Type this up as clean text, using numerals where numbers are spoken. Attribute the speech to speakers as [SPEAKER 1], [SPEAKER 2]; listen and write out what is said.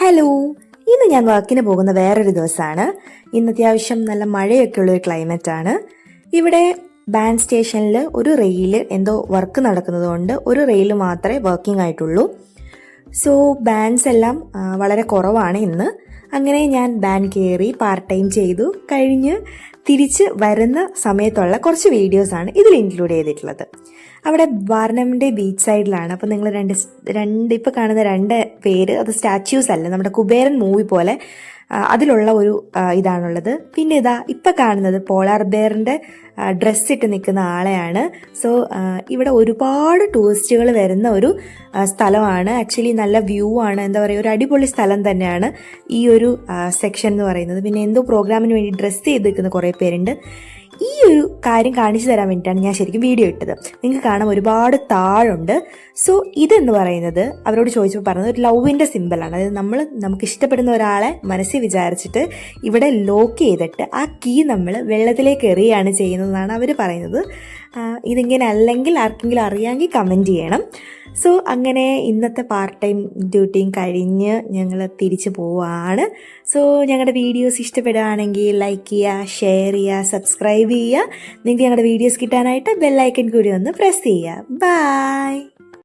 [SPEAKER 1] Hello, ഇന്ന് ഞാൻ വർക്കിന് പോകുന്ന വേറൊരു ദിവസമാണ്. ഇന്ന് അത്യാവശ്യം നല്ല മഴയൊക്കെ ഉള്ളൊരു ക്ലൈമറ്റ് ആണ്. ഇവിടെ ബാൻഡ് സ്റ്റേഷനിൽ ഒരു റെയിൽ എന്തോ വർക്ക് നടക്കുന്നത് കൊണ്ട് ഒരു റെയിൽ മാത്രമേ വർക്കിംഗ് ആയിട്ടുള്ളൂ. സോ ബാൻഡ്സ് എല്ലാം വളരെ കുറവാണ് ഇന്ന്. അങ്ങനെ ഞാൻ ബാൻഡ് കയറി പാർട്ട് ടൈം ചെയ്തു കഴിഞ്ഞ് തിരിച്ച് വരുന്ന സമയത്തുള്ള കുറച്ച് വീഡിയോസാണ് ഇതിൽ ഇൻക്ലൂഡ് ചെയ്തിട്ടുള്ളത്. അവിടെ വാർണമിൻ്റെ ബീച്ച് സൈഡിലാണ്. അപ്പോൾ നിങ്ങൾ രണ്ട് ഇപ്പോൾ കാണുന്ന രണ്ട് പേര് അത് സ്റ്റാച്യൂസ് അല്ല, നമ്മുടെ കുബേരൻ മൂവി പോലെ അതിലുള്ള ഒരു ഇതാണുള്ളത്. പിന്നെ ഇതാ ഇപ്പം കാണുന്നത് പോളാർ ബെയറിൻ്റെ ഡ്രസ്സ് ഇട്ട് നിൽക്കുന്ന ആളെയാണ്. സോ ഇവിടെ ഒരുപാട് ടൂറിസ്റ്റുകൾ വരുന്ന ഒരു സ്ഥലമാണ്. ആക്ച്വലി നല്ല വ്യൂ ആണ്, എന്താ പറയുക, ഒരു അടിപൊളി സ്ഥലം തന്നെയാണ് ഈ ഒരു സെക്ഷൻ എന്ന് പറയുന്നത്. പിന്നെ എന്തോ പ്രോഗ്രാമിന് വേണ്ടി ഡ്രസ്സ് ചെയ്ത് നിൽക്കുന്ന കുറേ പേരുണ്ട്. ഈ ഒരു കാര്യം കാണിച്ചു തരാൻ വേണ്ടിയിട്ടാണ് ഞാൻ ശരിക്കും വീഡിയോ ഇട്ടത്. നിങ്ങൾക്ക് കാണാം ഒരുപാട് താഴുണ്ട്. സോ ഇതെന്ന് പറയുന്നത് അവരോട് ചോദിച്ചപ്പോൾ പറഞ്ഞത് ഒരു ലവിൻ്റെ സിമ്പിളാണ്. അതായത് നമുക്ക് ഇഷ്ടപ്പെടുന്ന ഒരാളെ മനസ്സിൽ വിചാരിച്ചിട്ട് ഇവിടെ ലോക്ക് ചെയ്തിട്ട് ആ കീ നമ്മൾ വെള്ളത്തിലേക്ക് എറിയാണ് ചെയ്യുന്നതെന്നാണ് അവർ പറയുന്നത്. ഇതിങ്ങനെ അല്ലെങ്കിൽ ആർക്കെങ്കിലും അറിയാമെങ്കിൽ കമൻറ്റ് ചെയ്യണം. സോ അങ്ങനെ ഇന്നത്തെ പാർട്ട് ടൈം ഡ്യൂട്ടിയും കഴിഞ്ഞ് ഞങ്ങൾ തിരിച്ചു പോവുകയാണ്. സോ ഞങ്ങളുടെ വീഡിയോസ് ഇഷ്ടപ്പെടുകയാണെങ്കിൽ ലൈക്ക് ചെയ്യുക, ഷെയർ ചെയ്യുക, സബ്സ്ക്രൈബ് ചെയ്യുക. നിങ്ങൾക്ക് ഞങ്ങളുടെ വീഡിയോസ് കിട്ടാനായിട്ട് ബെൽ ഐക്കൺ കൂടി ഒന്ന് പ്രസ് ചെയ്യുക. ബൈ.